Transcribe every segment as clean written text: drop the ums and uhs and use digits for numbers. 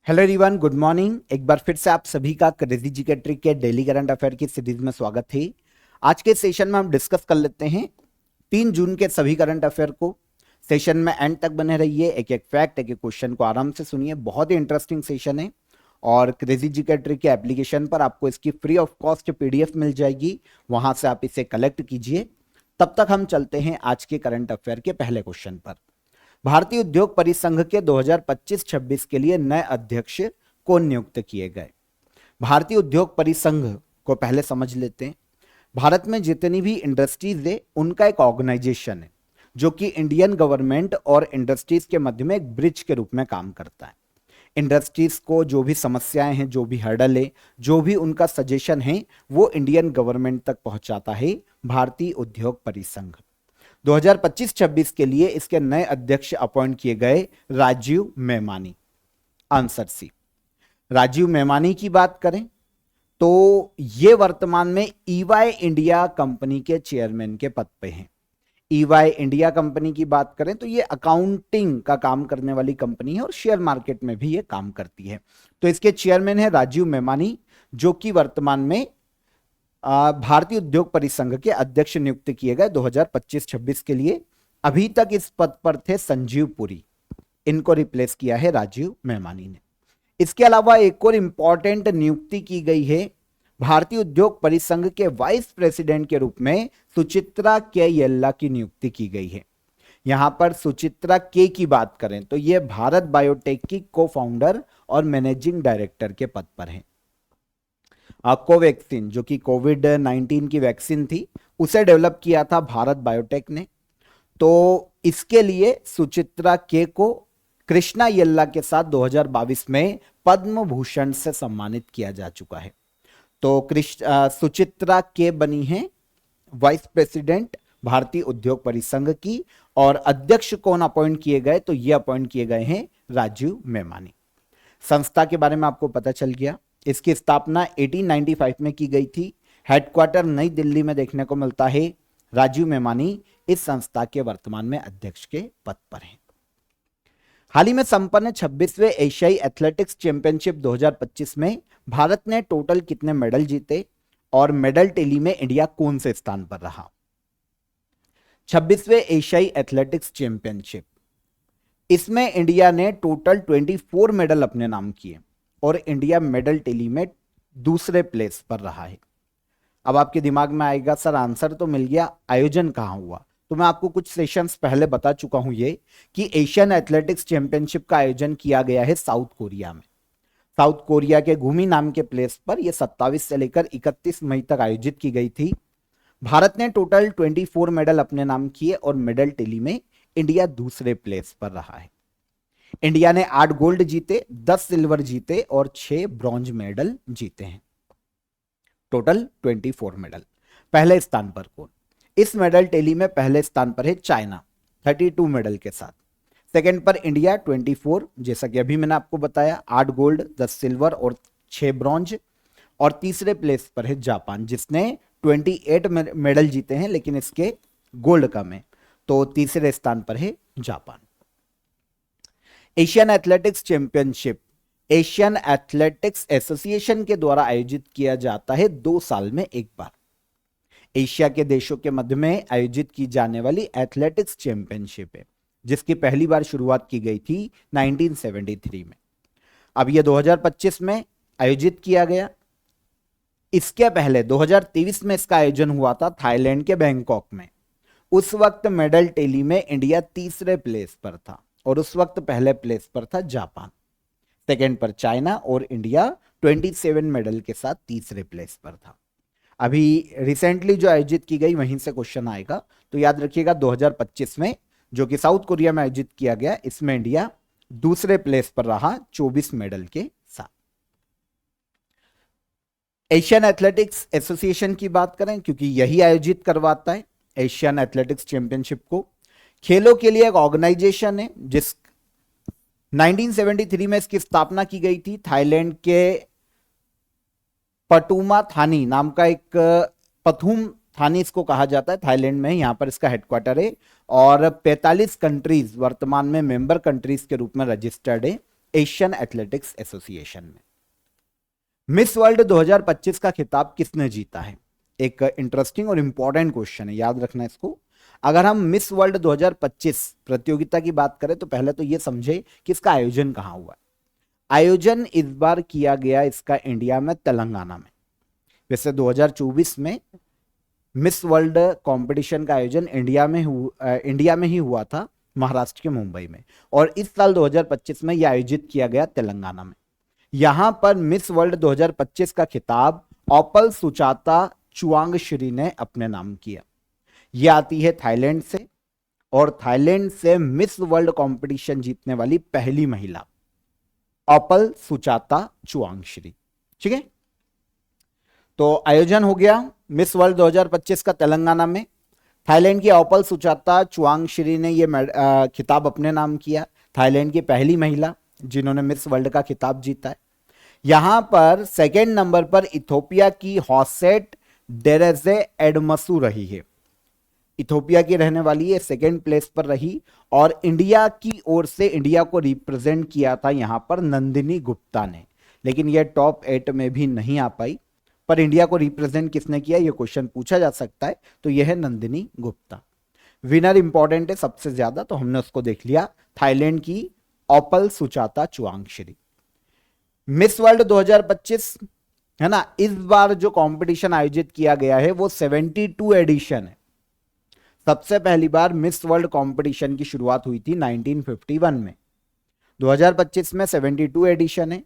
Hello everyone, good morning. एक बार फिर से आप सभी का क्रेजी जीके ट्रिक के डेली करंट अफेयर की सीरीज में स्वागत है। आज के सेशन में हम डिस्कस कर लेते हैं 3 जून के सभी करंट अफेयर को। सेशन में एंड तक बने रहिए, एक एक फैक्ट, एक एक क्वेश्चन को आराम से सुनिए। बहुत ही इंटरेस्टिंग सेशन है और क्रेजी जीके ट्रिक के एप्लीकेशन पर आपको इसकी फ्री ऑफ कॉस्ट पीडीएफ मिल जाएगी, वहां से आप इसे कलेक्ट कीजिए। तब तक हम चलते हैं आज के करंट अफेयर के पहले क्वेश्चन पर। भारतीय उद्योग परिसंघ के 2025-26 के लिए नए अध्यक्ष को नियुक्त किए गए। भारतीय उद्योग परिसंघ को पहले समझ लेते हैं। भारत में जितनी भी इंडस्ट्रीज है उनका एक ऑर्गेनाइजेशन है जो कि इंडियन गवर्नमेंट और इंडस्ट्रीज के मध्य में एक ब्रिज के रूप में काम करता है। इंडस्ट्रीज को जो भी समस्याएं हैं, जो भी हर्डल है, जो भी उनका सजेशन है, वो इंडियन गवर्नमेंट तक पहुंचाता है भारतीय उद्योग परिसंघ। 2025-26 के लिए इसके नए अध्यक्ष अपॉइंट किए गए राजीव मेमानी। Answer C. राजीव मेमानी की बात करें तो ये वर्तमान में ईवाई इंडिया कंपनी के चेयरमैन के पद पे हैं। ईवाई इंडिया कंपनी की बात करें तो ये अकाउंटिंग का काम करने वाली कंपनी है और शेयर मार्केट में भी ये काम करती है। तो इसके चेयरमैन है राजीव मेमानी, जो कि वर्तमान में भारतीय उद्योग परिसंघ के अध्यक्ष नियुक्त किए गए 2025-26 के लिए। अभी तक इस पद पर थे संजीव पुरी, इनको रिप्लेस किया है राजीव मेमानी ने। इसके अलावा एक और इंपॉर्टेंट नियुक्ति की गई है। भारतीय उद्योग परिसंघ के वाइस प्रेसिडेंट के रूप में सुचित्रा के येल्ला की नियुक्ति की गई है। यहां पर सुचित्रा के की बात करें तो यह भारत बायोटेक की को फाउंडर और मैनेजिंग डायरेक्टर के पद पर है। कोवैक्सीन, जो कि कोविड-19 की वैक्सीन थी, उसे डेवलप किया था भारत बायोटेक ने। तो इसके लिए सुचित्रा के को कृष्णा येल्ला के साथ 2022 में पद्म भूषण से सम्मानित किया जा चुका है। तो सुचित्रा के बनी है वाइस प्रेसिडेंट भारतीय उद्योग परिसंघ की, और अध्यक्ष कौन अपॉइंट किए गए तो ये अपॉइंट किए गए हैं राजीव मेमानी। संस्था के बारे में आपको पता चल गया। इसकी स्थापना 1895 में की गई थी। हेडक्वार्टर नई दिल्ली में देखने को मिलता है। राजीव मेमानी इस संस्था के वर्तमान में अध्यक्ष के पद पर हैं। हाल ही में संपन्न 26वें एशियाई एथलेटिक्स चैंपियनशिप 2025 में भारत ने टोटल कितने मेडल जीते और मेडल टेली में इंडिया कौन से स्थान पर रहा? 26वें एशियाई एथलेटिक्स चैंपियनशिप, इसमें इंडिया ने टोटल 24 मेडल अपने नाम किए और इंडिया मेडल टेली में दूसरे प्लेस पर रहा है। अब आपके दिमाग में आएगा सर आंसर तो मिल गया, आयोजन कहां हुआ? तो मैं आपको कुछ सेशंस पहले बता चुका हूं ये कि एशियन एथलेटिक्स चैंपियनशिप का आयोजन किया गया है साउथ कोरिया में। साउथ कोरिया के गुमी नाम के प्लेस पर यह 27 से लेकर 31 मई तक आयोजित की गई थी। भारत ने टोटल 24 मेडल अपने नाम किए और मेडल टेली में इंडिया दूसरे प्लेस पर रहा है। इंडिया ने 8 गोल्ड जीते, 10 सिल्वर जीते और 6 ब्रॉन्ज मेडल जीते हैं। Total 24 medal. पहले स्थान पर कौन? इस मेडल टेली में पहले स्थान पर है चाइना 32 मेडल के साथ। सेकंड पर इंडिया 24, जैसा कि अभी मैंने आपको बताया, 8 गोल्ड, 10 सिल्वर और 6 ब्रॉन्ज। और तीसरे प्लेस पर है जापान, जिसने 28 मेडल जीते हैं लेकिन इसके गोल्ड कम है। तो तीसरे स्थान पर है Japan. Asian athletics championship Asian athletics association के द्वारा आयोजित किया जाता है 2 साल में एक बार। एशिया के देशों के मध्य में आयोजित की जाने वाली एथलेटिक्स चैंपियनशिप है, जिसकी पहली बार शुरुआत की गई थी 1973 में। अब यह 2025 में आयोजित किया गया। इसके पहले 2023 में इसका आयोजन हुआ था थाईलैंड के बैंकॉक में। उस वक्त मेडल टेली में इंडिया तीसरे प्लेस पर था और उस वक्त पहले प्लेस पर था जापान। सेकंड पर चाइना और इंडिया 27 मेडल के साथ तीसरे प्लेस पर था। अभी रिसेंटली जो आयोजित की गई वहीं से क्वेश्चन आएगा, तो याद रखिएगा 2025 में जो कि साउथ कोरिया में आयोजित किया गया, इसमें इंडिया दूसरे प्लेस पर रहा 24 मेडल के साथ। एशियन एथलेटिक्स एसोसिएशन की बात करें, क्योंकि यही आयोजित करवाता है एशियन एथलेटिक्स चैंपियनशिप को। खेलों के लिए एक ऑर्गेनाइजेशन है जिस 1973 में इसकी स्थापना की गई थी। थाईलैंड के पटुमा थानी नाम का एक, पथुम थानी इसको कहा जाता है, थाईलैंड में, यहां पर इसका हेडक्वार्टर है। और 45 कंट्रीज वर्तमान में मेंबर कंट्रीज के रूप में रजिस्टर्ड है एशियन एथलेटिक्स एसोसिएशन में। मिस वर्ल्ड 2025 का खिताब किसने जीता है? एक इंटरेस्टिंग और इंपॉर्टेंट क्वेश्चन है, याद रखना इसको। अगर हम मिस वर्ल्ड 2025 प्रतियोगिता की बात करें तो पहले तो यह समझे कि इसका आयोजन कहां हुआ। आयोजन इस बार किया गया इसका इंडिया में, तेलंगाना में। वैसे 2024 में मिस वर्ल्ड कंपटीशन का आयोजन इंडिया में ही हुआ था, महाराष्ट्र के मुंबई में। और इस साल 2025 में यह आयोजित किया गया तेलंगाना में। यहां पर मिस वर्ल्ड 2025 का खिताब ओपल सुचाता चुआंगश्री ने अपने नाम किया। यह आती है थाईलैंड से, और थाईलैंड से मिस वर्ल्ड कंपटीशन जीतने वाली पहली महिला ओपल सुचाता चुआंगश्री। ठीक है, तो आयोजन हो गया मिस वर्ल्ड 2025 का तेलंगाना में। थाईलैंड की ओपल सुचाता चुआंगश्री ने यह खिताब अपने नाम किया, थाईलैंड की पहली महिला जिन्होंने मिस वर्ल्ड का खिताब जीता है। यहां पर सेकेंड नंबर पर इथोपिया की हॉसेट डेरेजे एडमसू रही है। इथोपिया की रहने वाली है, सेकेंड प्लेस पर रही। और इंडिया की ओर से इंडिया को रिप्रेजेंट किया था यहां पर नंदिनी गुप्ता ने, लेकिन यह टॉप 8 में भी नहीं आ पाई। पर इंडिया को रिप्रेजेंट किसने किया, यह क्वेश्चन पूछा जा सकता है, तो यह है नंदिनी गुप्ता। विनर इंपॉर्टेंट है सबसे ज्यादा, तो हमने उसको देख लिया, थाईलैंड की ओपल सुचाता चुआंगश्री। मिस वर्ल्ड 2025 है ना, इस बार जो कंपटीशन आयोजित किया गया है वो 72 एडिशन है। सबसे पहली बार मिस वर्ल्ड कंपटीशन की शुरुआत हुई थी 1951 में। 2025 में 72 एडिशन है।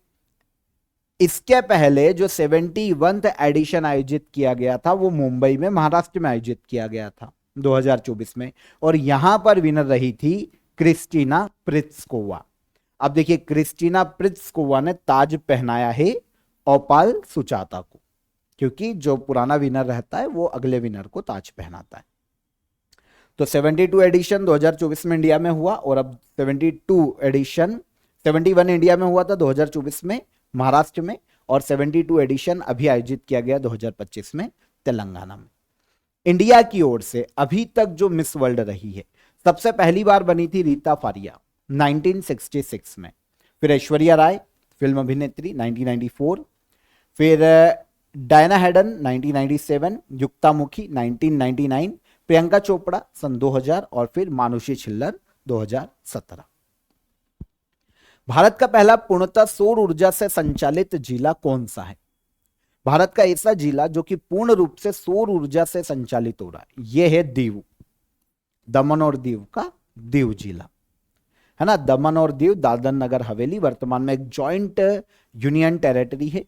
इसके पहले जो 71th एडिशन आयोजित किया गया था वो मुंबई में, महाराष्ट्र में आयोजित किया गया था 2024 में, और यहां पर विनर रही थी क्रिस्टीना प्रित्स्कोवा। अब देखिए, क्रिस्टीना प्रित्स्कोवा ने ताज पहनाया है ओपाल सुचाता को, क्योंकि जो पुराना विनर रहता है वो अगले विनर को ताज पहनाता है। तो 72 एडिशन 2024 में इंडिया में हुआ, और अब 72 एडिशन 71 इंडिया में हुआ था 2024 में महाराष्ट्र में, और 72 एडिशन अभी आयोजित किया गया 2025 में तेलंगाना में। इंडिया की ओर से अभी तक जो मिस वर्ल्ड रही है, सबसे पहली बार बनी थी रीता फारिया 1966 में, फिर ऐश्वर्या राय फिल्म अभिनेत्री 1994, फिर डायना हेडन 1997, युक्ता मुखी 1999, प्रियंका चोपड़ा सन 2000, और फिर मानुषी छिल्लर 2017। भारत का पहला पूर्णतः सौर ऊर्जा से संचालित जिला कौन सा है? भारत का ऐसा जिला जो कि पूर्ण रूप से सौर ऊर्जा से संचालित हो रहा है, यह है दीव, दमन और दीव का दीव जिला, है ना। दमन और दीव, दादर नगर हवेली वर्तमान में एक जॉइंट यूनियन टेरिटरी है।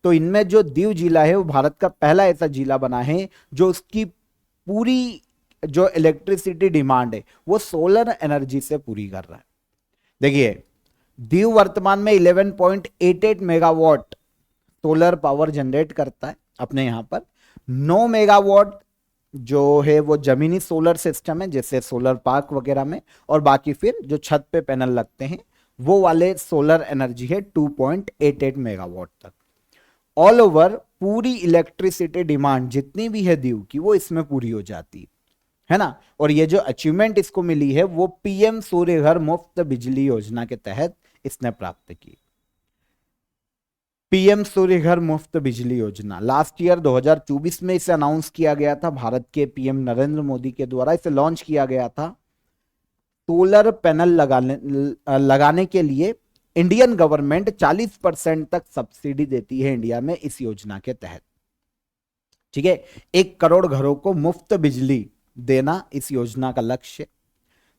तो इनमें जो दीव जिला है वो भारत का पहला ऐसा जिला बना है जो उसकी पूरी जो इलेक्ट्रिसिटी डिमांड है वो सोलर एनर्जी से पूरी कर रहा है। देखिए, दीव वर्तमान में 11.88 मेगावाट सोलर पावर जनरेट करता है अपने यहां पर। 9 मेगावाट जो है वो जमीनी सोलर सिस्टम है, जैसे सोलर पार्क वगैरह में, और बाकी फिर जो छत पे पैनल लगते हैं वो वाले सोलर एनर्जी है 2.88 मेगावाट तक। ऑल ओवर पूरी इलेक्ट्रिसिटी डिमांड जितनी भी है दीव की वो इसमें पूरी हो जाती है ना। और ये जो अचीवमेंट इसको मिली है वो पीएम सूर्य घर मुफ्त बिजली योजना के तहत इसने प्राप्त की। पीएम सूर्य घर मुफ्त बिजली योजना लास्ट ईयर 2024 में इसे अनाउंस किया गया था, भारत के पीएम नरेंद्र मोदी के द्वारा इसे लॉन्च किया गया था। सोलर पैनल लगाने के लिए इंडियन गवर्नमेंट 40% तक सब्सिडी देती है इंडिया में इस योजना के तहत। ठीक है, 1 करोड़ घरों को मुफ्त बिजली देना इस योजना का लक्ष्य,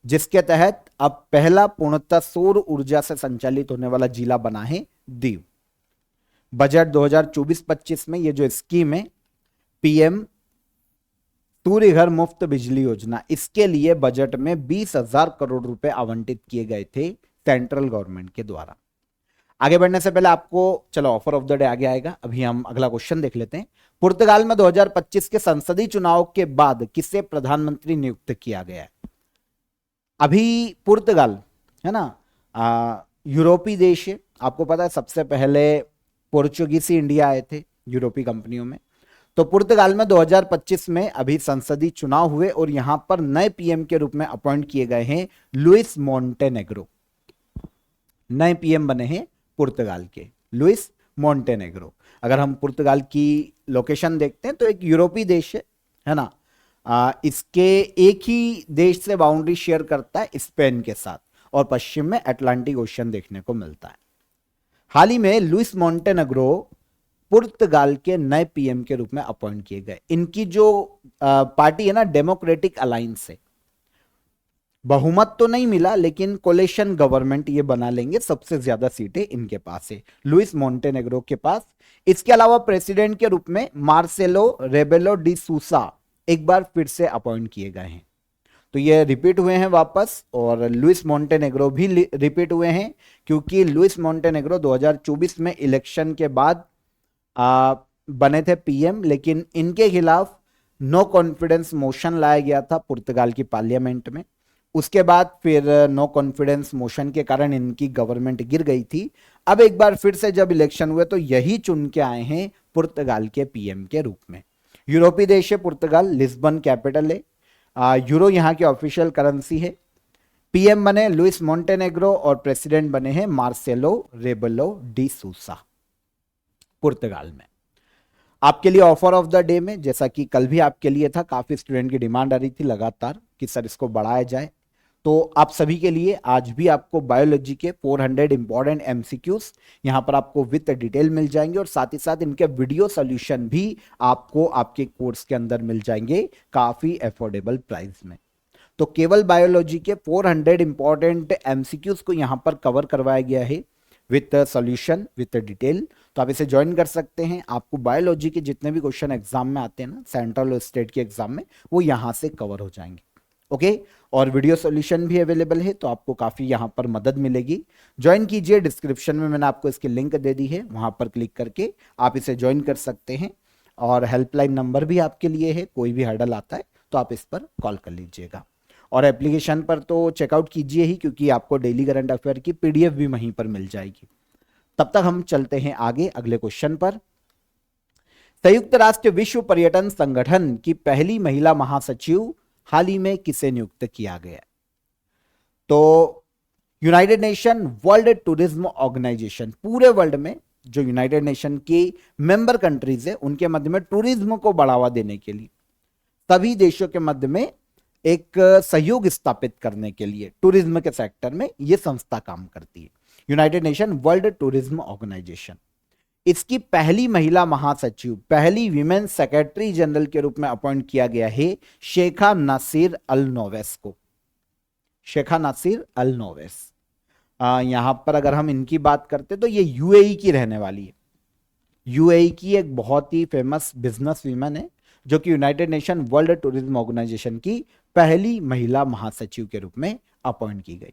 जिसके तहत अब पहला पूर्णतः सौर ऊर्जा से संचालित होने वाला जिला बना है दीव। बजट 2024-25 में ये जो स्कीम है पीएम सूर्य घर मुफ्त बिजली योजना, इसके लिए बजट में 20,000 करोड़ रुपए आवंटित किए गए थे सेंट्रल गवर्नमेंट के द्वारा। आगे बढ़ने से पहले आपको चलो ऑफर ऑफ द डे आगे आएगा, अभी हम अगला क्वेश्चन देख लेते हैं। पुर्तगाल में 2025 के संसदीय चुनाव के बाद किसे प्रधानमंत्री नियुक्त किया गया है? अभी पुर्तगाल है ना, यूरोपीय देश है, आपको पता है सबसे पहले पोर्चुगीसी इंडिया आए थे यूरोपीय कंपनियों में। तो पुर्तगाल में 2025 में अभी संसदीय चुनाव हुए और यहां पर नए पीएम के रूप में अपॉइंट किए गए हैं लुइस मोंटेनेग्रो। नए पीएम बने हैं पुर्तगाल के, लुइस मोंटेनेग्रो। अगर हम पुर्तगाल की लोकेशन देखते हैं तो एक यूरोपीय देश है ना, इसके एक ही देश से बाउंड्री शेयर करता है स्पेन के साथ, और पश्चिम में अटलांटिक ओशन देखने को मिलता है। हाल ही में लुइस मोंटेनेग्रो पुर्तगाल के नए पीएम के रूप में अपॉइंट किए गए। इनकी जो पार्टी है ना, डेमोक्रेटिक अलायंस है, बहुमत तो नहीं मिला लेकिन कोलेशन गवर्नमेंट ये बना लेंगे, सबसे ज्यादा सीटें इनके पास है, लुइस मोंटेनेग्रो के पास। इसके अलावा प्रेसिडेंट के रूप में मार्सेलो रेबेलो डी सूसा एक बार फिर से अपॉइंट किए गए हैं। तो ये रिपीट हुए हैं वापस, और लुइस मोंटेनेग्रो भी रिपीट हुए हैं, क्योंकि लुइस मोंटेनेग्रो 2024 में इलेक्शन के बाद बने थे पीएम, लेकिन इनके खिलाफ नो कॉन्फिडेंस मोशन लाया गया था पुर्तगाल की पार्लियामेंट में। उसके बाद फिर नो कॉन्फिडेंस मोशन के कारण इनकी गवर्नमेंट गिर गई थी। अब एक बार फिर से जब इलेक्शन हुए तो यही चुन के आए हैं पुर्तगाल के पीएम के रूप में। यूरोपीय देश है पुर्तगाल, लिस्बन कैपिटल है, यूरो यहाँ की ऑफिशियल करेंसी है। पीएम बने लुइस मोंटेनेग्रो और प्रेसिडेंट बने हैं मार्सेलो रेबेलो डी सूसा पुर्तगाल में। आपके लिए ऑफर ऑफ द डे में, जैसा कि कल भी आपके लिए था, काफी स्टूडेंट की डिमांड आ रही थी लगातार कि सर इसको बढ़ाया जाए, तो आप सभी के लिए आज भी आपको बायोलॉजी के 400 इंपॉर्टेंट एमसीक्यूज यहां पर आपको विद डिटेल मिल जाएंगे, और साथ ही साथ इनके वीडियो सॉल्यूशन भी आपको आपके कोर्स के अंदर मिल जाएंगे काफी अफोर्डेबल प्राइस में। तो केवल बायोलॉजी के 400 इंपॉर्टेंट एमसीक्यूज को यहां पर कवर करवाया गया है विथ सॉल्यूशन विथ डिटेल। तो आप इसे ज्वाइन कर सकते हैं। आपको बायोलॉजी के जितने भी क्वेश्चन एग्जाम में आते हैं ना, सेंट्रल और स्टेट के एग्जाम में, वो यहां से कवर हो जाएंगे। ओके, और वीडियो सॉल्यूशन भी अवेलेबल है, तो आपको काफी यहां पर मदद मिलेगी। ज्वाइन कीजिए, डिस्क्रिप्शन में मैंने आपको इसकी लिंक दे दी है, वहां पर क्लिक करके आप इसे ज्वाइन कर सकते हैं। और हेल्पलाइन नंबर भी आपके लिए है, कोई भी हर्डल आता है तो आप इस पर कॉल कर लीजिएगा। और एप्लीकेशन पर तो चेकआउट कीजिए ही, क्योंकि आपको डेली करंट अफेयर की पीडीएफ भी वहीं पर मिल जाएगी। तब तक हम चलते हैं आगे अगले क्वेश्चन पर। संयुक्त राष्ट्र विश्व पर्यटन संगठन की पहली महिला महासचिव हाल ही में किसे नियुक्त किया गया? तो United Nation World Tourism Organization, पूरे वर्ल्ड में जो यूनाइटेड नेशन की मेंबर कंट्रीज है उनके मध्य में टूरिज्म को बढ़ावा देने के लिए, सभी देशों के मध्य में एक सहयोग स्थापित करने के लिए टूरिज्म के सेक्टर में यह संस्था काम करती है, United Nation World Tourism Organization. इसकी पहली महिला महासचिव, पहली विमेन सेक्रेटरी जनरल के रूप में अपॉइंट किया गया है शेखा नासिर अल नोवेस को। शेखा नासिर अल नोवेस, यहां पर अगर हम इनकी बात करते तो ये यूएई की रहने वाली है। यूएई की एक बहुत ही फेमस बिजनेस वीमन है, जो कि United Nation World Tourism Organization की पहली महिला महासचिव के रूप में अपॉइंट की गई।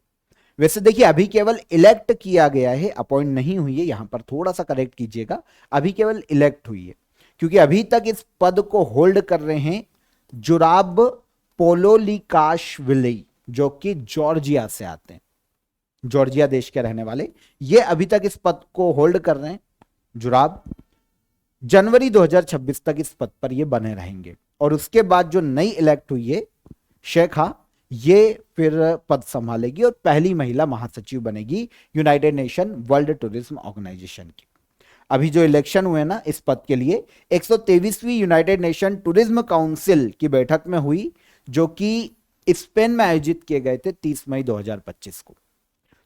वैसे देखिए, अभी केवल इलेक्ट किया गया है, अपॉइंट नहीं हुई है, यहां पर थोड़ा सा करेक्ट कीजिएगा, अभी केवल इलेक्ट हुई है, क्योंकि अभी तक इस पद को होल्ड कर रहे हैं जुराब पोलोलिकाशविली, जो कि जॉर्जिया से आते हैं, जॉर्जिया देश के रहने वाले, ये अभी तक इस पद को होल्ड कर रहे हैं जुराब। जनवरी 2026 तक इस पद पर ये बने रहेंगे, और उसके बाद जो नई इलेक्ट हुई है शेखा, ये फिर पद संभालेगी और पहली महिला महासचिव बनेगी United Nation World Tourism Organization की। अभी जो इलेक्शन हुए ना इस पद के लिए, 123वीं यूनाइटेड नेशन टूरिज्म काउंसिल की बैठक में हुई, जो कि स्पेन में आयोजित किए गए थे 30 मई 2025 को।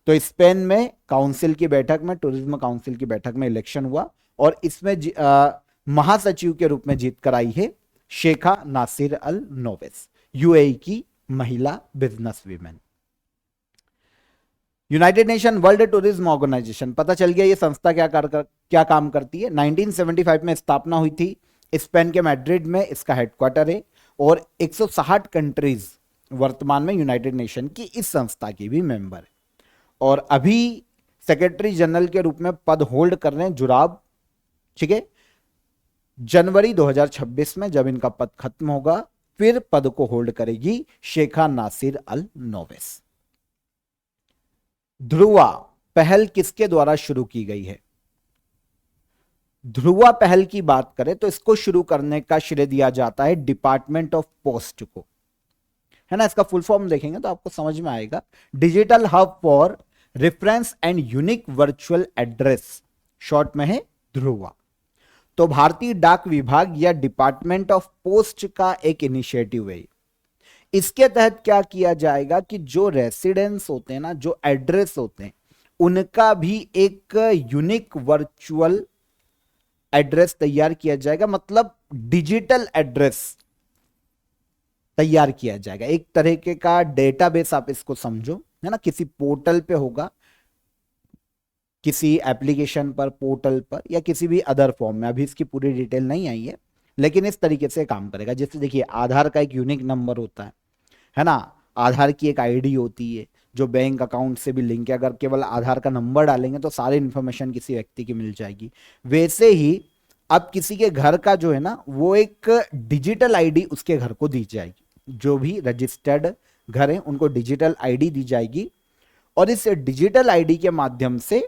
तो स्पेन में काउंसिल की बैठक में, टूरिज्म काउंसिल की बैठक में इलेक्शन हुआ, और इसमें महासचिव के रूप में जीत कर आई है Shaikha Nasser Al Nowais, UAE की महिला business women. United Nation World Tourism Organization, पता चल गया ये संस्था क्या काम करती है। 1975 में स्थापना हुई थी, स्पेन के मैड्रिड में इसका हेडक्वार्टर है, और 160 कंट्रीज वर्तमान में यूनाइटेड नेशन की इस संस्था की भी मेंबर है। और अभी सेक्रेटरी जनरल के रूप में पद होल्ड कर रहे हैं जुराब, ठीक है। जनवरी 2026 में जब इनका पद खत्म होगा, फिर पद को होल्ड करेगी शेखा नासिर अल नोवेस। ध्रुवा पहल किसके द्वारा शुरू की गई है? ध्रुवा पहल की बात करें तो इसको शुरू करने का श्रेय दिया जाता है डिपार्टमेंट ऑफ पोस्ट को, है ना। इसका फुल फॉर्म देखेंगे तो आपको समझ में आएगा, digital hub for reference and unique virtual address, short में है ध्रुवा। तो भारतीय डाक विभाग या डिपार्टमेंट ऑफ पोस्ट का एक इनिशिएटिव है। इसके तहत क्या किया जाएगा कि जो रेसिडेंस होते हैं ना, जो एड्रेस होते हैं, उनका भी एक यूनिक वर्चुअल एड्रेस तैयार किया जाएगा, मतलब डिजिटल एड्रेस तैयार किया जाएगा। एक तरीके का डेटाबेस आप इसको समझो, है ना, किसी पोर्टल पे होगा, किसी एप्लीकेशन पर, पोर्टल पर, या किसी भी अदर फॉर्म में। अभी इसकी पूरी डिटेल नहीं आई है, लेकिन इस तरीके से काम करेगा। जैसे देखिए, आधार का एक यूनिक नंबर होता है ना, आधार की एक आईडी होती है जो बैंक अकाउंट से भी लिंक है। अगर केवल आधार का नंबर डालेंगे तो सारी इंफॉर्मेशन किसी व्यक्ति की मिल जाएगी। वैसे ही अब किसी के घर का जो है ना, वो एक डिजिटल आईडी उसके घर को दी जाएगी। जो भी रजिस्टर्ड घर है उनको डिजिटल आईडी दी जाएगी, और इस डिजिटल आईडी के माध्यम से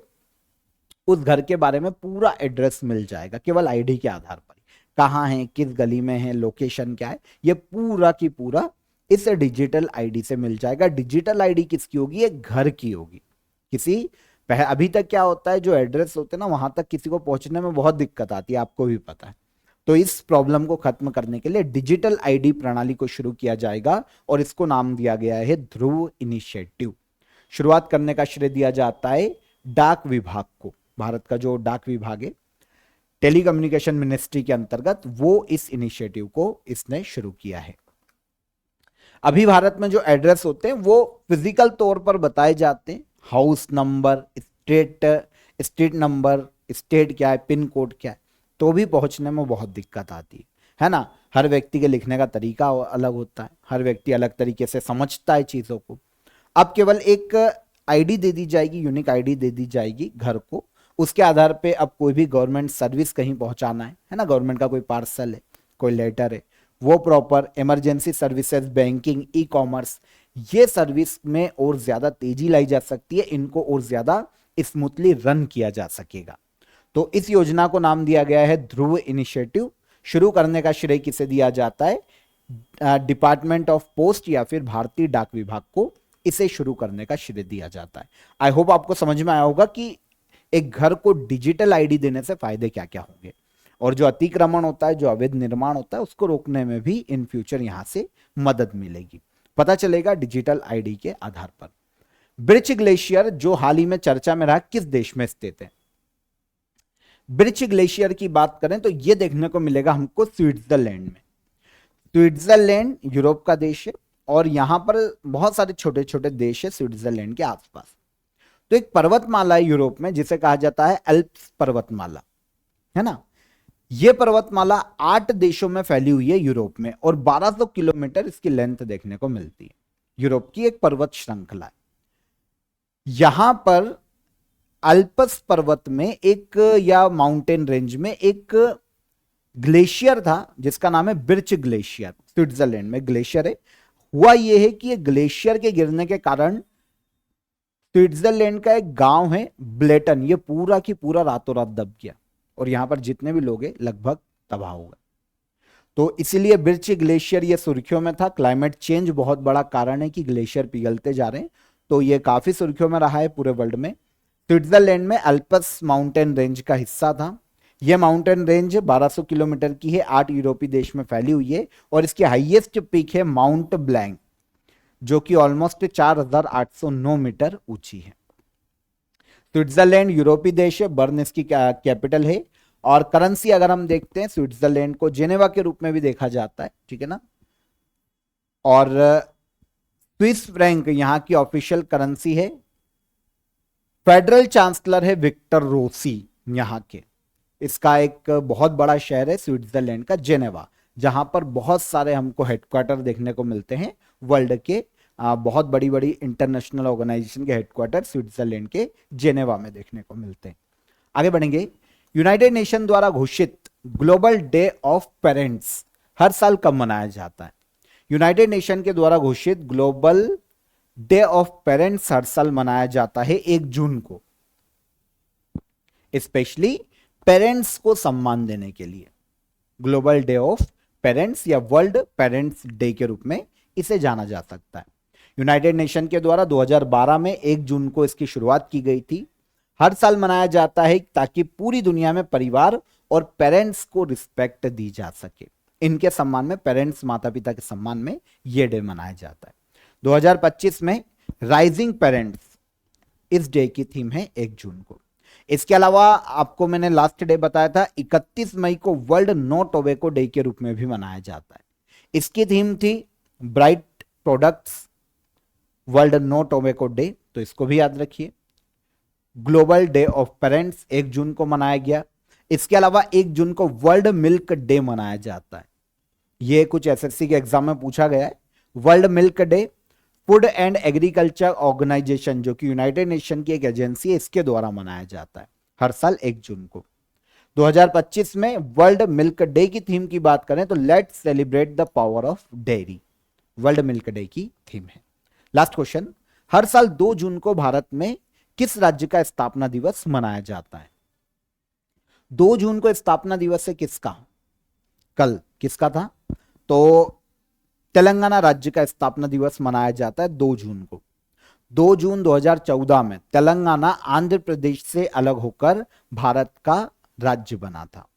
उस घर के बारे में पूरा एड्रेस मिल जाएगा, केवल आईडी के आधार पर। कहाँ है, किस गली में है, लोकेशन क्या है, ये पूरा की पूरा इस डिजिटल आईडी से मिल जाएगा। डिजिटल आईडी किसकी होगी? एक घर की होगी। किसी अभी तक क्या होता है, जो एड्रेस होते हैं ना, वहां तक किसी को पहुंचने में बहुत दिक्कत आती है, आपको भी पता है। तो इस प्रॉब्लम को खत्म करने के लिए डिजिटल आईडी प्रणाली को शुरू किया जाएगा, और इसको नाम दिया गया है ध्रुव इनिशिएटिव। शुरुआत करने का श्रेय दिया जाता है डाक विभाग को। भारत का जो डाक विभाग है, टेलीकम्युनिकेशन मिनिस्ट्री के अंतर्गत, वो इस इनिशिएटिव को इसने शुरू किया है। अभी भारत में जो एड्रेस होते हैं वो फिजिकल तौर पर बताए जाते हैं, house number, street number, state क्या है, पिन कोड क्या है, तो भी पहुंचने में बहुत दिक्कत आती है ना। हर व्यक्ति के लिखने का तरीका अलग होता है, हर व्यक्ति अलग तरीके से समझता है चीजों को। अब केवल एक आईडी दे दी जाएगी, यूनिक आईडी दे दी जाएगी घर को। उसके आधार पे अब कोई भी गवर्नमेंट सर्विस कहीं पहुंचाना है ना, गवर्नमेंट का कोई पार्सल है, कोई लेटर है, वो proper emergency services, banking, e commerce, ये सर्विस में और ज्यादा तेजी लाई जा सकती है, इनको और ज्यादा स्मूथली रन किया जा सकेगा। तो इस योजना को नाम दिया गया है ध्रुव इनिशिएटिव। शुरू करने का श्रेय किसे दिया जाता है? डिपार्टमेंट ऑफ पोस्ट या फिर भारतीय डाक विभाग को इसे शुरू करने का श्रेय दिया जाता है। आई होप आपको समझ में आया होगा कि एक घर को डिजिटल आईडी देने से फायदे क्या क्या होंगे, और जो अतिक्रमण होता है, जो अवैध निर्माण होता है, उसको रोकने में भी इन फ्यूचर यहां से मदद मिलेगी। पता चलेगा डिजिटल आईडी के आधार पर। ब्रिच ग्लेशियर जो हाल ही में चर्चा में रहा, किस देश में स्थित है? ब्रिच ग्लेशियर की बात करें तो यह देखने को मिलेगा हमको स्विट्जरलैंड में। स्विट्जरलैंड यूरोप का देश है, और यहां पर बहुत सारे छोटे छोटे देश है स्विट्जरलैंड के आसपास। तो एक पर्वतमाला है यूरोप में जिसे कहा जाता है एल्प्स पर्वतमाला, है ना। यह पर्वतमाला 8 देशों में फैली हुई है यूरोप में, और 1200 किलोमीटर इसकी लेंथ देखने को मिलती है। यूरोप की एक पर्वत श्रृंखला है। यहां पर अल्प्स पर्वत में एक, या माउंटेन रेंज में एक ग्लेशियर था जिसका नाम है बिर्च ग्लेशियर। स्विट्जरलैंड में ग्लेशियर है। हुआ यह है कि ये ग्लेशियर के गिरने के कारण स्विट्जरलैंड का एक गांव है ब्लेटन, ये पूरा की पूरा रातों रात दब गया, और यहां पर जितने भी लोग हैं लगभग तबाह हो गए। तो इसीलिए बिर्च ग्लेशियर ये सुर्खियों में था। क्लाइमेट चेंज बहुत बड़ा कारण है कि ग्लेशियर पिघलते जा रहे हैं, तो ये काफी सुर्खियों में रहा है पूरे वर्ल्ड में। स्विट्जरलैंड में अल्प्स माउंटेन रेंज का हिस्सा था। यह माउंटेन रेंज 1200 किलोमीटर की है, 8 यूरोपीय देश में फैली हुई है, और इसकी हाईएस्ट पीक है माउंट ब्लैंक, जो कि ऑलमोस्ट 4809 मीटर ऊंची है। स्विट्जरलैंड यूरोपीय देश है, बर्न इसकी कैपिटल है। और करेंसी अगर हम देखते हैं, स्विट्जरलैंड को जेनेवा के रूप में भी देखा जाता है, ठीक है ना। और स्विस फ्रैंक यहां की ऑफिशियल करेंसी है। फेडरल चांसलर है विक्टर रोसी यहां के। इसका एक बहुत बड़ा शहर है स्विट्जरलैंड का, जेनेवा, जहां पर बहुत सारे हमको हेडक्वार्टर देखने को मिलते हैं वर्ल्ड के। बहुत बड़ी बड़ी इंटरनेशनल ऑर्गेनाइजेशन के हेडक्वार्टर स्विट्जरलैंड के जेनेवा में देखने को मिलते हैं। आगे बढ़ेंगे। यूनाइटेड नेशन द्वारा घोषित ग्लोबल डे ऑफ पेरेंट्स हर साल कब मनाया जाता है? यूनाइटेड नेशन के द्वारा घोषित ग्लोबल डे ऑफ पेरेंट्स हर साल मनाया जाता है 1 जून को, स्पेशली पेरेंट्स को सम्मान देने के लिए। ग्लोबल डे ऑफ पेरेंट्स या वर्ल्ड पेरेंट्स डे के रूप में इसे जाना जा सकता है। यूनाइटेड नेशन के द्वारा 2012 में 1 जून को इसकी शुरुआत की गई थी। हर साल मनाया जाता है ताकि पूरी दुनिया में परिवार और पेरेंट्स को रिस्पेक्ट दी जा सके। इनके सम्मान में, पेरेंट्स माता पिता के सम्मान में यह डे मनाया जाता है। 2025 में राइजिंग पेरेंट्स इस डे की थीम है 1 जून को। इसके अलावा आपको मैंने लास्ट डे बताया था 31 मई को वर्ल्ड नो टोबैको डे के रूप में भी मनाया जाता है। इसकी थीम थी bright products World No Tobacco Day, तो इसको भी याद रखिए। ग्लोबल डे ऑफ पेरेंट्स 1 जून को मनाया गया। इसके अलावा 1 जून को वर्ल्ड मिल्क डे मनाया जाता है। यह कुछ एसएससी के एग्जाम में पूछा गया है। World Milk Day Food and Agriculture Organization, जो कि यूनाइटेड नेशन की एक एजेंसी है, इसके द्वारा मनाया जाता है हर साल 1 जून को। 2025 में वर्ल्ड मिल्क डे की थीम की बात करें तो let's celebrate the power of dairy, world Milk day की थीम है। लास्ट क्वेश्चन, हर साल 2 जून को भारत में किस राज्य का स्थापना दिवस मनाया जाता है? 2 जून को स्थापना दिवस है किसका? कल किसका था? तो तेलंगाना राज्य का स्थापना दिवस मनाया जाता है 2 जून को। 2 जून 2014 में तेलंगाना आंध्र प्रदेश से अलग होकर भारत का राज्य बना था।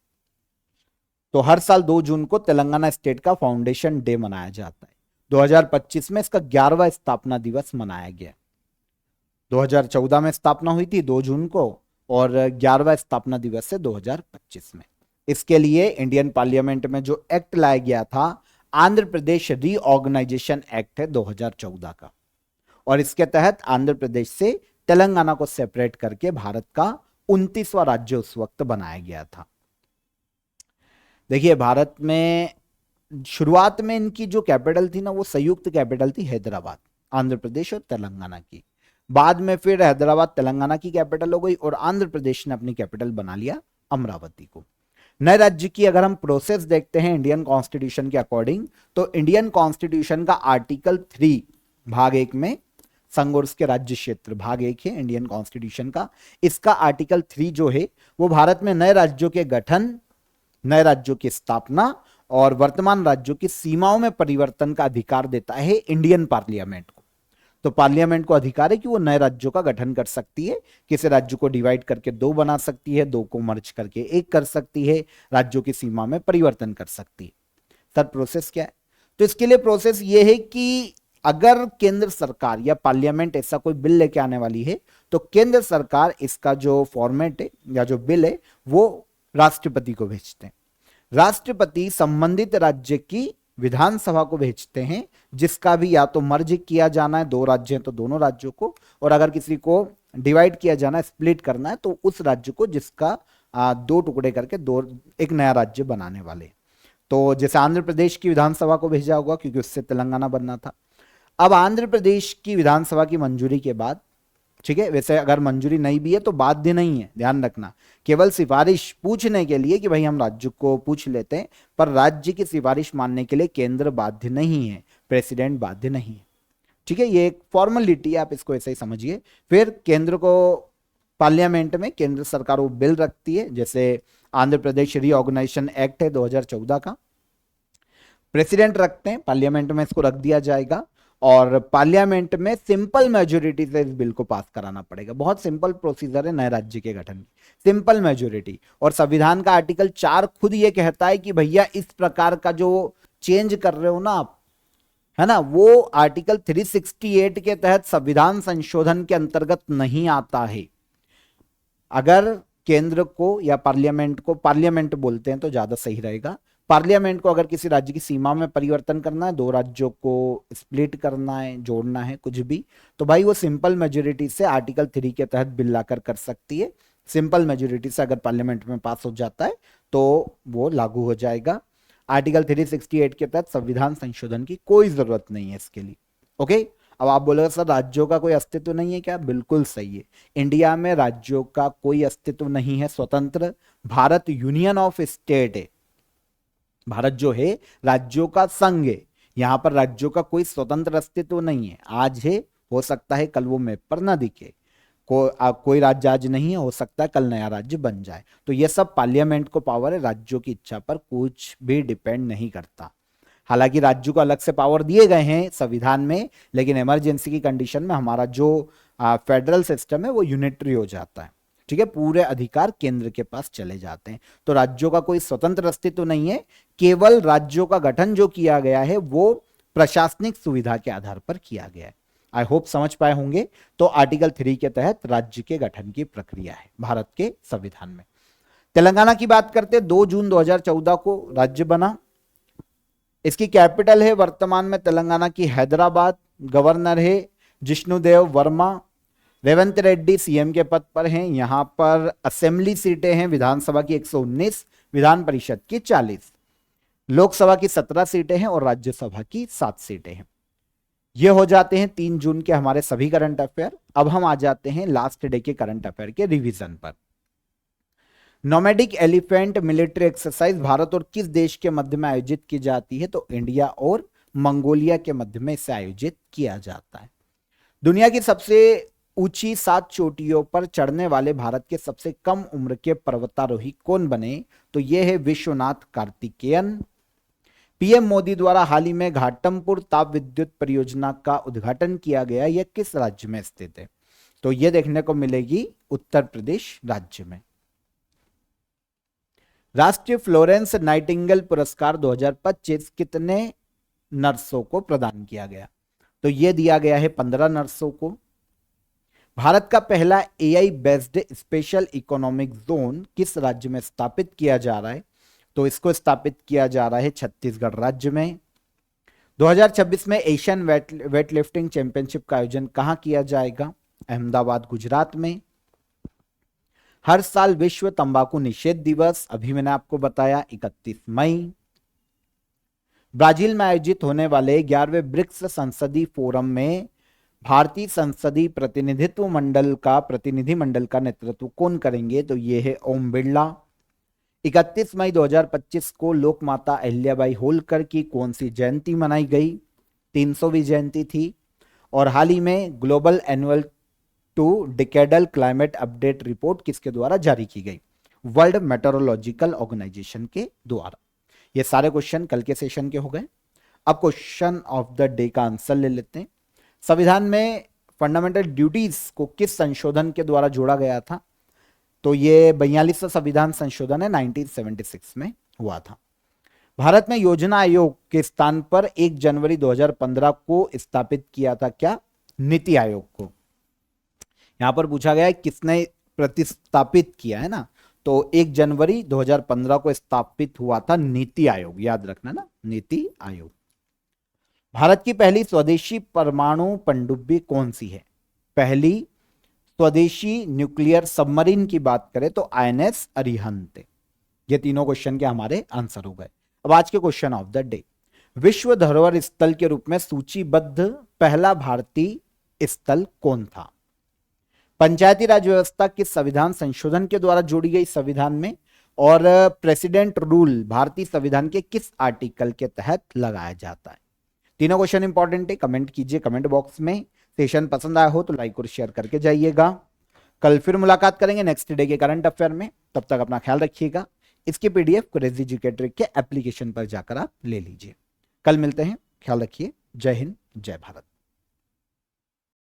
तो हर साल 2 जून को तेलंगाना स्टेट का फाउंडेशन डे मनाया जाता है। 2025 में इसका 11वां स्थापना दिवस मनाया गया। 2014 में स्थापना हुई थी 2 जून को और 11वां स्थापना दिवस है 2025 में। इसके लिए इंडियन पार्लियामेंट में जो एक्ट लाया गया था आंध्र प्रदेश रीऑर्गेनाइजेशन एक्ट है 2014 का, और इसके तहत आंध्र प्रदेश से तेलंगाना को सेपरेट करके भारत का 29वां राज्य उस वक्त बनाया गया था। देखिए, भारत में शुरुआत में इनकी जो कैपिटल थी ना, वो संयुक्त कैपिटल थी हैदराबाद, आंध्र प्रदेश और तेलंगाना की। बाद में फिर हैदराबाद तेलंगाना की कैपिटल हो गई और आंध्र प्रदेश ने अपनी कैपिटल बना लिया अमरावती को। नए राज्य की अगर हम प्रोसेस देखते हैं इंडियन कॉन्स्टिट्यूशन के अकॉर्डिंग, तो इंडियन कॉन्स्टिट्यूशन का आर्टिकल 3 भाग 1 में संघ और उसके राज्य क्षेत्र भाग 1 है इंडियन कॉन्स्टिट्यूशन का। इसका आर्टिकल 3 जो है वो भारत में नए राज्यों के गठन, नए राज्यों की स्थापना और वर्तमान राज्यों की सीमाओं में परिवर्तन का अधिकार देता है इंडियन पार्लियामेंट को। तो पार्लियामेंट को अधिकार है कि वो नए राज्यों का गठन कर सकती है, किसी राज्य को डिवाइड करके 2 बना सकती है, 2 को मर्ज करके 1 कर सकती है, राज्यों की सीमा में परिवर्तन कर सकती है। सर प्रोसेस क्या है? तो इसके लिए प्रोसेस ये है कि अगर केंद्र सरकार या पार्लियामेंट ऐसा कोई बिल लेके आने वाली है तो केंद्र सरकार इसका जो फॉर्मेट है या जो बिल है वो राष्ट्रपति को भेजते हैं। राष्ट्रपति संबंधित राज्य की विधानसभा को भेजते हैं, जिसका भी या तो मर्ज किया जाना है, 2 राज्य हैं तो दोनों राज्यों को, और अगर किसी को डिवाइड किया जाना है, स्प्लिट करना है, तो उस राज्य को जिसका 2 टुकड़े करके 2 एक नया राज्य बनाने वाले। तो जैसे आंध्र प्रदेश की विधानसभा को भेजा होगा क्योंकि उससे तेलंगाना बनना था। अब आंध्र प्रदेश की विधानसभा की मंजूरी के बाद, ठीक है, वैसे अगर मंजूरी नहीं भी है तो बाध्य नहीं है, ध्यान रखना, केवल सिफारिश पूछने के लिए कि भाई हम राज्य को पूछ लेते हैं, पर राज्य की सिफारिश मानने के लिए केंद्र बाध्य नहीं है, प्रेसिडेंट बाध्य नहीं है। ठीक है, ये एक फॉर्मेलिटी है, आप इसको ऐसे ही समझिए। फिर केंद्र को पार्लियामेंट में केंद्र सरकार वो बिल रखती है, जैसे आंध्र प्रदेश रीऑर्गेनाइजेशन एक्ट है 2014 का, प्रेसिडेंट रखते हैं, पार्लियामेंट में इसको रख दिया जाएगा और पार्लियामेंट में सिंपल मेजोरिटी से इस बिल को पास कराना पड़ेगा। बहुत सिंपल प्रोसीजर है नए राज्य के गठन की, सिंपल मेजोरिटी। और संविधान का आर्टिकल 4 खुद ये कहता है कि भैया इस प्रकार का जो चेंज कर रहे हो ना आप, है ना, वो आर्टिकल 368 के तहत संविधान संशोधन के अंतर्गत नहीं आता है। अगर केंद्र को या पार्लियामेंट को, पार्लियामेंट बोलते हैं तो ज्यादा सही रहेगा, पार्लियामेंट को अगर किसी राज्य की सीमा में परिवर्तन करना है, 2 राज्यों को स्प्लिट करना है, जोड़ना है, कुछ भी, तो भाई वो सिंपल मेजोरिटी से आर्टिकल 3 के तहत बिल लाकर कर सकती है। सिंपल मेजोरिटी से अगर पार्लियामेंट में पास हो जाता है तो वो लागू हो जाएगा। आर्टिकल 368 के तहत संविधान संशोधन की कोई जरूरत नहीं है इसके लिए। ओके, अब आप बोलोगे सर राज्यों का कोई अस्तित्व नहीं है क्या? बिल्कुल सही है, इंडिया में राज्यों का कोई अस्तित्व नहीं है स्वतंत्र। भारत यूनियन ऑफ स्टेट है, भारत जो है राज्यों का संघ है, यहां पर राज्यों का कोई स्वतंत्र अस्तित्व नहीं है। आज है, हो सकता है कल वो मैप पर ना दिखे, कोई राज्य आज नहीं है, हो सकता है कल नया राज्य बन जाए। तो ये सब पार्लियामेंट को पावर है, राज्यों की इच्छा पर कुछ भी डिपेंड नहीं करता। हालांकि राज्यों को अलग से पावर दिए गए हैं संविधान में, लेकिन इमरजेंसी की कंडीशन में हमारा जो फेडरल सिस्टम है वो यूनिटरी हो जाता है। ठीक है, पूरे अधिकार केंद्र के पास चले जाते हैं। तो राज्यों का कोई स्वतंत्र अस्तित्व नहीं है, केवल राज्यों का गठन जो किया गया है वो प्रशासनिक सुविधा के आधार पर किया गया है। आई होप समझ पाए होंगे। तो आर्टिकल 3 के तहत राज्य के गठन की प्रक्रिया है भारत के संविधान में। तेलंगाना की बात करते, 2 जून 2014 को राज्य बना। इसकी कैपिटल है वर्तमान में तेलंगाना की हैदराबाद। गवर्नर है जिष्णुदेव वर्मा। रेवंत रेड्डी सीएम के पद पर हैं। यहां पर असेंबली सीटें हैं विधानसभा की 119, विधान परिषद की 40, लोकसभा की 17 सीटें हैं और राज्यसभा की 7 सीटें हैं। ये हो जाते हैं 3 जून के हमारे सभी करंट अफेयर। अब हम आ जाते हैं लास्ट डे के करंट अफेयर के रिवीजन पर। Nomadic elephant military exercise Bharat और किस देश के मध्य में आयोजित की जाती है? तो इंडिया और मंगोलिया के मध्य में इसे आयोजित किया जाता है। दुनिया की सबसे ऊंची 7 चोटियों पर चढ़ने वाले भारत के सबसे कम उम्र के पर्वतारोही कौन बने? तो यह है विश्वनाथ कार्तिकेयन। पीएम मोदी द्वारा हाल ही में घाटमपुर ताप विद्युत परियोजना का उद्घाटन किया गया, यह किस राज्य में स्थित है? तो यह देखने को मिलेगी उत्तर प्रदेश राज्य में। राष्ट्रीय फ्लोरेंस नाइटिंगेल पुरस्कार 2025 कितने नर्सों को प्रदान किया गया? तो यह दिया गया है 15 नर्सों को। भारत का पहला AI based special economic zone किस राज्य में स्थापित किया जा रहा है? तो इसको स्थापित किया जा रहा है छत्तीसगढ़ राज्य में। 2026 में एशियन वेटलिफ्टिंग चैंपियनशिप का आयोजन कहां किया जाएगा? अहमदाबाद गुजरात में। हर साल विश्व तंबाकू निषेध दिवस, अभी मैंने आपको बताया 31 मई। ब्राजील में आयोजित होने वाले 11वें ब्रिक्स संसदीय फोरम में भारतीय संसदीय प्रतिनिधि मंडल का नेतृत्व कौन करेंगे? तो यह है ओम बिरला। 31 मई 2025 को लोकमाता अहिल्याबाई होलकर की कौन सी जयंती मनाई गई? 300वीं जयंती थी। और हाल ही में global annual to decadal climate update report किसके द्वारा जारी की गई? वर्ल्ड मेट्रोलॉजिकल ऑर्गेनाइजेशन के द्वारा। ये सारे क्वेश्चन कल के सेशन के हो गए। अब क्वेश्चन ऑफ द डे का आंसर ले लेते हैं। संविधान में फंडामेंटल ड्यूटीज को किस संशोधन के द्वारा जोड़ा गया था? तो ये 42वां संविधान संशोधन है, 1976 में हुआ था। भारत में योजना आयोग के स्थान पर 1 जनवरी 2015 को स्थापित किया था क्या? नीति आयोग को। यहां पर पूछा गया है किसने प्रतिस्थापित किया है ना, तो 1 जनवरी 2015 को स्थापित हुआ था नीति आयोग, याद रखना ना, नीति आयोग। भारत की पहली स्वदेशी परमाणु पनडुब्बी कौन सी है? पहली स्वदेशी न्यूक्लियर सबमरीन की बात करें तो आईएनएस अरिहंत। ये तीनों क्वेश्चन के हमारे आंसर हो गए। अब आज के क्वेश्चन ऑफ द डे। विश्व धरोहर स्थल के रूप में सूचीबद्ध पहला भारतीय स्थल कौन था? पंचायती राज व्यवस्था किस संविधान संशोधन के द्वारा जोड़ी गई संविधान में? और प्रेसिडेंट रूल भारतीय संविधान के किस आर्टिकल के तहत लगाया जाता है? तीनों क्वेश्चन इंपॉर्टेंट है, कमेंट कीजिए कमेंट बॉक्स में। सेशन पसंद आया हो तो लाइक और शेयर करके जाइएगा। कल फिर मुलाकात करेंगे नेक्स्ट डे के करंट अफेयर में। तब तक अपना ख्याल रखिएगा। इसकी पीडीएफ क्रेजी जीके ट्रिक के एप्लीकेशन पर जाकर आप ले लीजिए। कल मिलते हैं, ख्याल रखिए। जय हिंद, जय भारत।